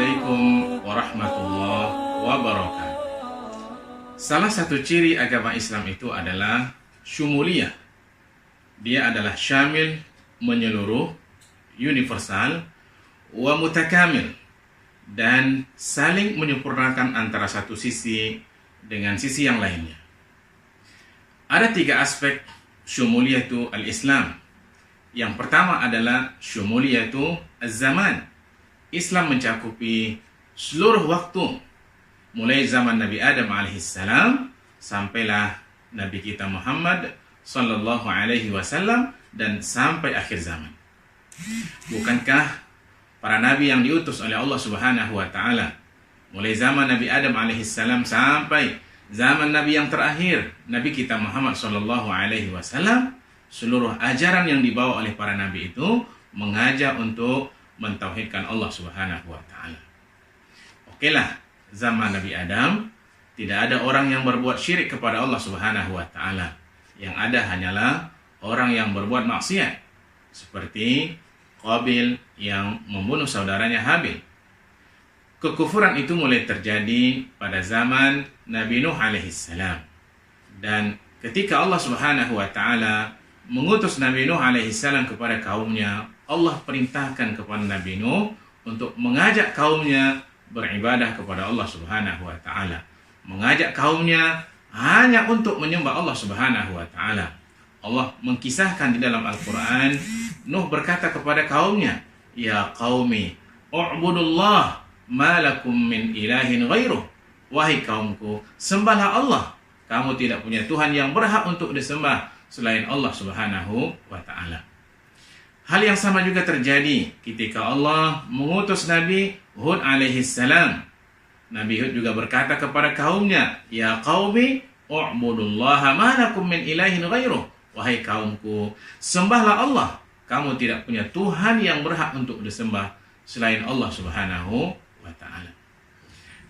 Assalamualaikum warahmatullahi wabarakatuh. Salah satu ciri agama Islam itu adalah syumuliyah. Dia adalah syamil, menyeluruh, universal, wa mutakamil, dan saling menyempurnakan antara satu sisi dengan sisi yang lainnya. Ada 3 aspek syumuliyatu al-Islam. Yang pertama adalah syumuliyatu az-zaman. Islam mencakupi seluruh waktu, mulai zaman Nabi Adam alaihissalam sampailah Nabi kita Muhammad sallallahu alaihi wasallam dan sampai akhir zaman. Bukankah para nabi yang diutus oleh Allah Subhanahu wa taala mulai zaman Nabi Adam alaihissalam sampai zaman Nabi yang terakhir, Nabi kita Muhammad sallallahu alaihi wasallam, seluruh ajaran yang dibawa oleh para nabi itu mengajak untuk mentauhidkan Allah Subhanahu wa taala. Okelah, zaman Nabi Adam tidak ada orang yang berbuat syirik kepada Allah Subhanahu wa taala. Yang ada hanyalah orang yang berbuat maksiat, seperti Qabil yang membunuh saudaranya Habil. Kekufuran itu mulai terjadi pada zaman Nabi Nuh alaihissalam. Dan ketika Allah Subhanahu wa taala mengutus Nabi Nuh alaihissalam kepada kaumnya, Allah perintahkan kepada Nabi Nuh untuk mengajak kaumnya beribadah kepada Allah Subhanahu wa taala. Mengajak kaumnya hanya untuk menyembah Allah Subhanahu wa taala. Allah mengkisahkan di dalam Al-Qur'an, Nuh berkata kepada kaumnya, "Ya qaumi, u'budullah ma lakum min ilahin ghairuh." Wahai kaumku, sembahlah Allah. Kamu tidak punya Tuhan yang berhak untuk disembah selain Allah Subhanahu wa taala. Hal yang sama juga terjadi ketika Allah mengutus Nabi Hud alaihissalam. Nabi Hud juga berkata kepada kaumnya, "Ya qaumi, u'budullaha ma lakum min ilahin ghairuh." Wahai kaumku, sembahlah Allah. Kamu tidak punya Tuhan yang berhak untuk disembah selain Allah Subhanahu wa taala.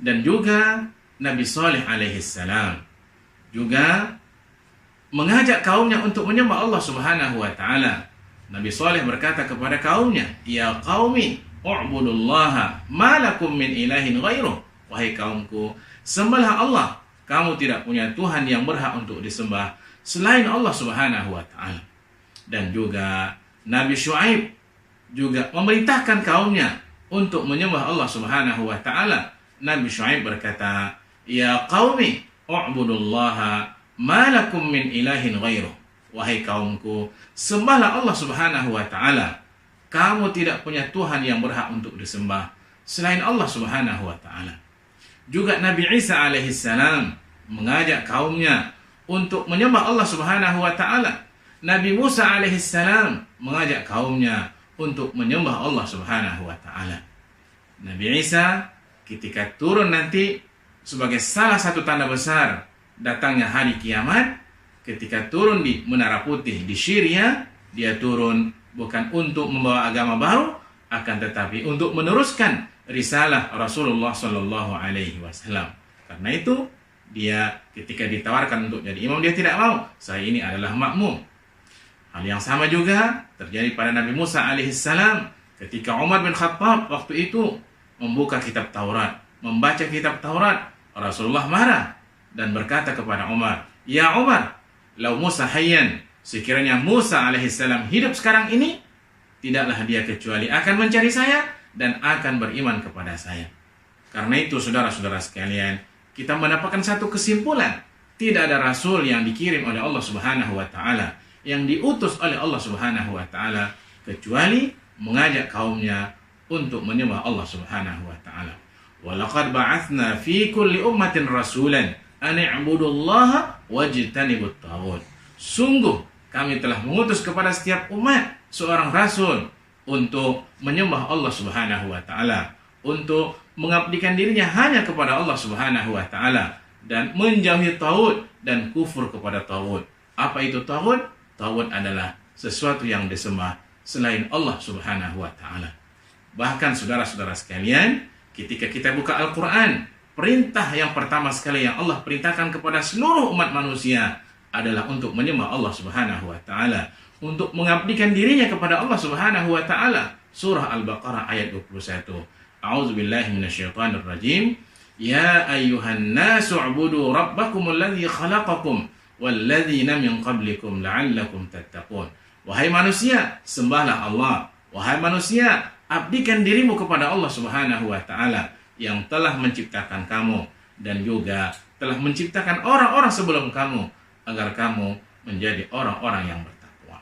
Dan juga Nabi Saleh alaihissalam juga mengajak kaumnya untuk menyembah Allah Subhanahu wa taala. Nabi Saleh berkata kepada kaumnya, "Ya qaumi, u'budullaha ma lakum min ilahin ghairuh." Wahai kaumku, sembahlah Allah. Kamu tidak punya Tuhan yang berhak untuk disembah selain Allah Subhanahu wa taala. Dan juga Nabi Syuaib juga memerintahkan kaumnya untuk menyembah Allah Subhanahu wa taala. Nabi Syuaib berkata, "Ya qaumi, u'budullaha ma lakum min ilahin ghairuh." Wahai kaumku, sembahlah Allah Subhanahu wa taala. Kamu tidak punya Tuhan yang berhak untuk disembah selain Allah Subhanahu wa taala. Juga Nabi Isa alaihissalam mengajak kaumnya untuk menyembah Allah Subhanahu wa taala. Nabi Musa alaihissalam mengajak kaumnya untuk menyembah Allah Subhanahu wa taala. Nabi Isa ketika turun nanti sebagai salah satu tanda besar datangnya hari kiamat, ketika turun di Menara Putih di Syria, dia turun bukan untuk membawa agama baru, akan tetapi untuk meneruskan risalah Rasulullah Sallallahu Alaihi Wasallam. Karena itu dia ketika ditawarkan untuk jadi imam, dia tidak mau. Saya ini adalah makmum. Hal yang sama juga terjadi pada Nabi Musa alaihissalam ketika Umar bin Khattab waktu itu membuka kitab Taurat, membaca kitab Taurat. Rasulullah marah dan berkata kepada Umar, "Ya Umar, lau Musa hayyan, sekiranya Musa alaihissalam hidup sekarang ini, tidaklah dia kecuali akan mencari saya dan akan beriman kepada saya." Karena itu saudara-saudara sekalian, kita mendapatkan satu kesimpulan, tidak ada rasul yang dikirim oleh Allah Subhanahu wa taala, yang diutus oleh Allah Subhanahu wa taala, kecuali mengajak kaumnya untuk menyembah Allah Subhanahu wa taala. Wa laqad ba'atsna fi kulli ummatin rasulan an i'budullaha wajtanibut taghut. Sungguh kami telah mengutus kepada setiap umat seorang rasul untuk menyembah Allah Subhanahu wa taala, untuk mengabdikan dirinya hanya kepada Allah Subhanahu wa taala dan menjauhi taghut dan kufur kepada taghut. Apa itu taghut? Taghut adalah sesuatu yang disembah selain Allah Subhanahu wa taala. Bahkan saudara-saudara sekalian, ketika kita buka Al-Qur'an, perintah yang pertama sekali yang Allah perintahkan kepada seluruh umat manusia adalah untuk menyembah Allah Subhanahu wa taala, untuk mengabdikan dirinya kepada Allah Subhanahu wa taala. Surah Al-Baqarah ayat 21. A'udzubillahi minasyaitonir rajim. Ya ayyuhan nasu ubudu rabbakumul ladzi khalaqakum walladzina min qablikum la'allakum tattaqun. Wahai manusia, sembahlah Allah. Wahai manusia, abdikan dirimu kepada Allah Subhanahu wa taala yang telah menciptakan kamu dan juga telah menciptakan orang-orang sebelum kamu agar kamu menjadi orang-orang yang bertakwa.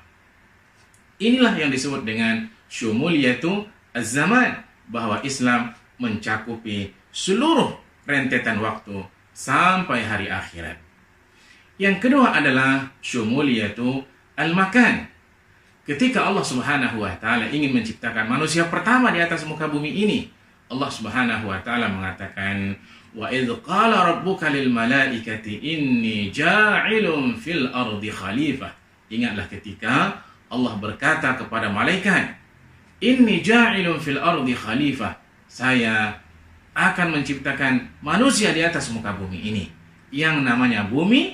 Inilah yang disebut dengan syumuliyatu az-zaman, bahwa Islam mencakupi seluruh rentetan waktu sampai hari akhirat. Yang kedua adalah syumuliyatu al-makan. Ketika Allah Subhanahu wa taala ingin menciptakan manusia pertama di atas muka bumi ini, Allah Subhanahu wa taala mengatakan, wa idz qala rabbuka lil malaikati inni ja'ilun fil ardi khalifah. Ingatlah ketika Allah berkata kepada malaikat, inni ja'ilun fil ardi khalifah, saya akan menciptakan manusia di atas muka bumi ini. Yang namanya bumi,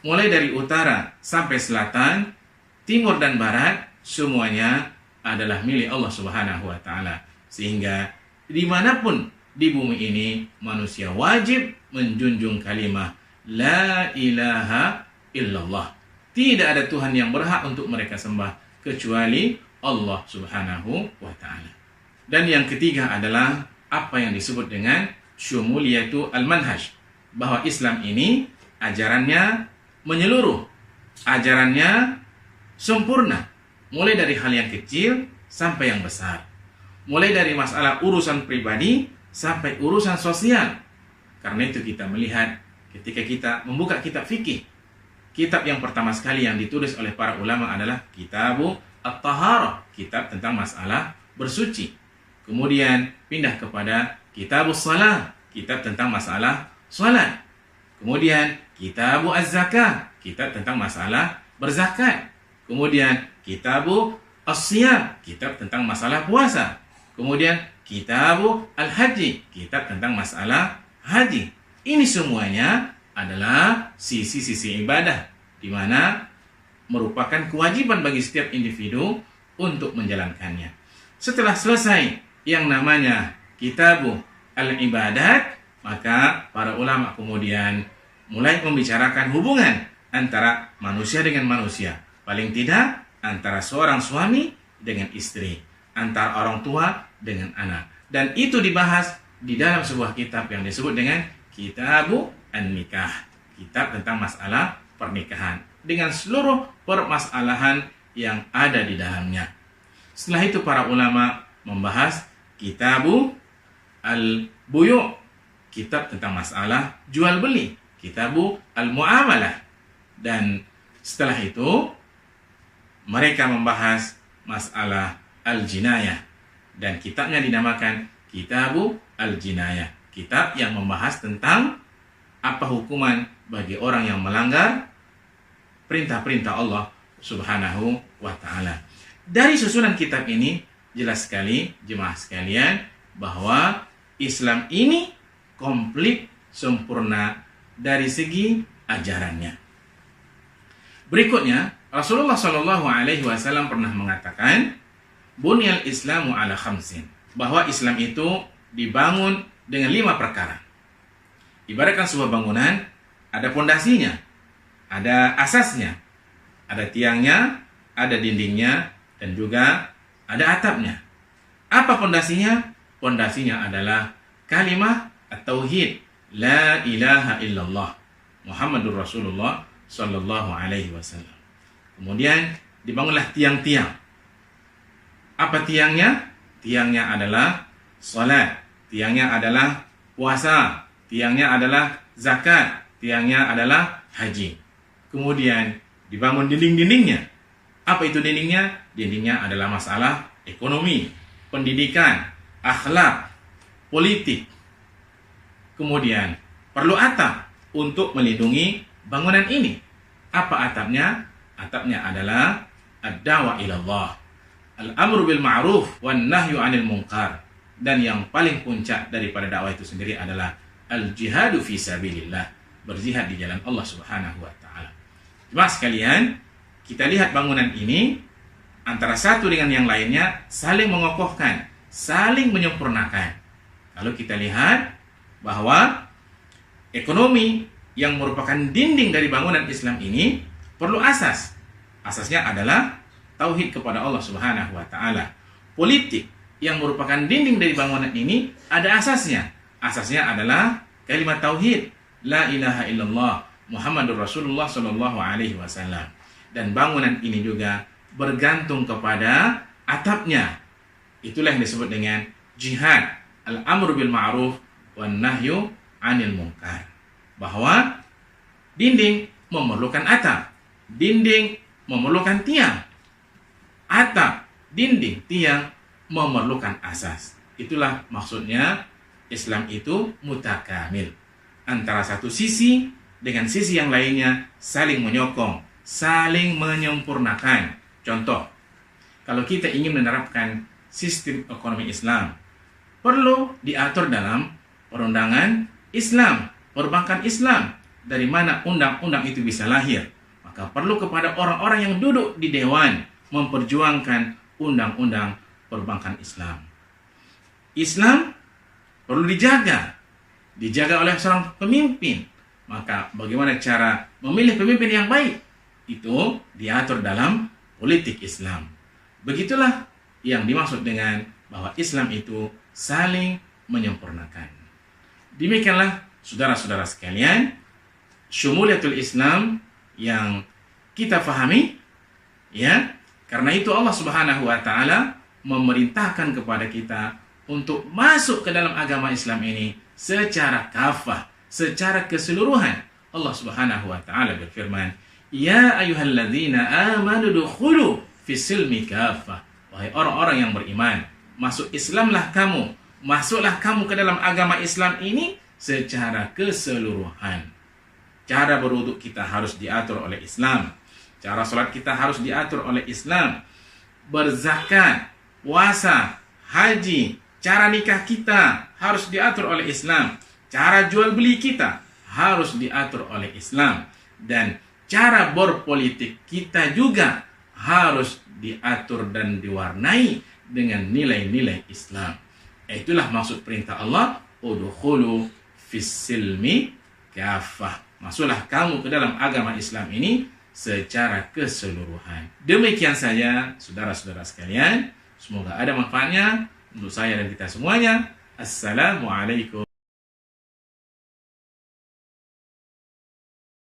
mulai dari utara sampai selatan, timur dan barat, semuanya adalah milik Allah Subhanahu wa taala. Sehingga dimanapun di bumi ini, manusia wajib menjunjung kalimat La ilaha illallah. Tidak ada Tuhan yang berhak untuk mereka sembah kecuali Allah Subhanahu wa ta'ala. Dan yang ketiga adalah apa yang disebut dengan syumuliyatu al-manhaj, bahwa Islam ini ajarannya menyeluruh, ajarannya sempurna, mulai dari hal yang kecil sampai yang besar, mulai dari masalah urusan pribadi sampai urusan sosial. Karena itu kita melihat ketika kita membuka kitab fikih, kitab yang pertama sekali yang ditulis oleh para ulama adalah Kitabu At-Taharah, kitab tentang masalah bersuci. Kemudian pindah kepada Kitabus Salah, kitab tentang masalah salat. Kemudian Kitabu Az-Zakah, kitab tentang masalah berzakat. Kemudian Kitabu As-Siyam, kitab tentang masalah puasa. Kemudian Kitabu Al-Haji, kitab tentang masalah haji. Ini semuanya adalah sisi-sisi ibadah, di mana merupakan kewajiban bagi setiap individu untuk menjalankannya. Setelah selesai yang namanya Kitabu Al-Ibadat, maka para ulama kemudian mulai membicarakan hubungan antara manusia dengan manusia. Paling tidak antara seorang suami dengan istri, antara orang tua dengan anak. Dan itu dibahas di dalam sebuah kitab yang disebut dengan Kitabu An-Nikah, kitab tentang masalah pernikahan dengan seluruh permasalahan yang ada di dalamnya. Setelah itu para ulama membahas Kitabu Al-Buyu', kitab tentang masalah jual beli, Kitabu Al-Mu'amalah. Dan setelah itu mereka membahas masalah Al-Jinayah, dan kitabnya dinamakan Kitabu Al-Jinayah, kitab yang membahas tentang apa hukuman bagi orang yang melanggar perintah-perintah Allah Subhanahu wa ta'ala. Dari susunan kitab ini jelas sekali jemaah sekalian bahwa Islam ini komplit sempurna dari segi ajarannya. Berikutnya Rasulullah Shallallahu Alaihi Wasallam pernah mengatakan, Bunyal Islamu ala khamsin, bahwa Islam itu dibangun dengan 5 perkara. Ibaratkan sebuah bangunan, ada pondasinya, ada asasnya, ada tiangnya, ada dindingnya, dan juga ada atapnya. Apa pondasinya? Pondasinya adalah kalimat at-tauhid, la ilaha illallah, Muhammadur Rasulullah Sallallahu Alaihi Wasallam. Kemudian dibangunlah tiang-tiang. Apa tiangnya? Tiangnya adalah salat, tiangnya adalah puasa, tiangnya adalah zakat, tiangnya adalah haji. Kemudian dibangun dinding-dindingnya. Apa itu dindingnya? Dindingnya adalah masalah ekonomi, pendidikan, akhlak, politik. Kemudian perlu atap untuk melindungi bangunan ini. Apa atapnya? Atapnya adalah ad-da'wah ilallah, al-amru bil ma'ruf wan nahyu 'anil munkar. Dan yang paling puncak daripada dakwah itu sendiri adalah al-jihadu fi sabilillah, berjihad di jalan Allah Subhanahu wa taala. Jemaah sekalian, kita lihat bangunan ini antara satu dengan yang lainnya saling mengokohkan, saling menyempurnakan. Lalu kita lihat bahwa ekonomi yang merupakan dinding dari bangunan Islam ini perlu asas. Asasnya adalah tauhid kepada Allah Subhanahu wa taala. Politik yang merupakan dinding dari bangunan ini ada asasnya. Asasnya adalah kalimat tauhid, la ilaha illallah Muhammadur Rasulullah sallallahu alaihi wasallam. Dan bangunan ini juga bergantung kepada atapnya. Itulah yang disebut dengan jihad, al-amru bil ma'ruf wan nahyu 'anil munkar. Bahwa dinding memerlukan atap, dinding memerlukan tiang, atap, dinding, tiang memerlukan asas. Itulah maksudnya Islam itu mutakamil. Antara satu sisi dengan sisi yang lainnya saling menyokong, saling menyempurnakan. Contoh, kalau kita ingin menerapkan sistem ekonomi Islam, perlu diatur dalam perundangan Islam, perbankan Islam. Dari mana undang-undang itu bisa lahir? Maka perlu kepada orang-orang yang duduk di dewan memperjuangkan undang-undang perbankan Islam. Islam perlu dijaga oleh seorang pemimpin. Maka bagaimana cara memilih pemimpin yang baik? Itu diatur dalam politik Islam. Begitulah yang dimaksud dengan bahwa Islam itu saling menyempurnakan. Demikianlah saudara-saudara sekalian, syumuliyatul Islam yang kita fahami, ya. Karena itu Allah Subhanahu wa taala memerintahkan kepada kita untuk masuk ke dalam agama Islam ini secara kafah, secara keseluruhan. Allah Subhanahu wa taala berfirman, "Ya ayyuhalladzina amanu dukhulu fis-silmi kafah." Wahai orang-orang yang beriman, masuk Islamlah kamu, masuklah kamu ke dalam agama Islam ini secara keseluruhan. Cara berwudu kita harus diatur oleh Islam. Cara sholat kita harus diatur oleh Islam. Berzakat, puasa, haji, cara nikah kita harus diatur oleh Islam. Cara jual beli kita harus diatur oleh Islam. Dan cara berpolitik kita juga harus diatur dan diwarnai dengan nilai-nilai Islam. Itulah maksud perintah Allah, udkhulu fis-silmi kafah. Masuklah kamu ke dalam agama Islam ini secara keseluruhan. Demikian saja saudara-saudara sekalian. Semoga ada manfaatnya untuk saya dan kita semuanya. Assalamualaikum.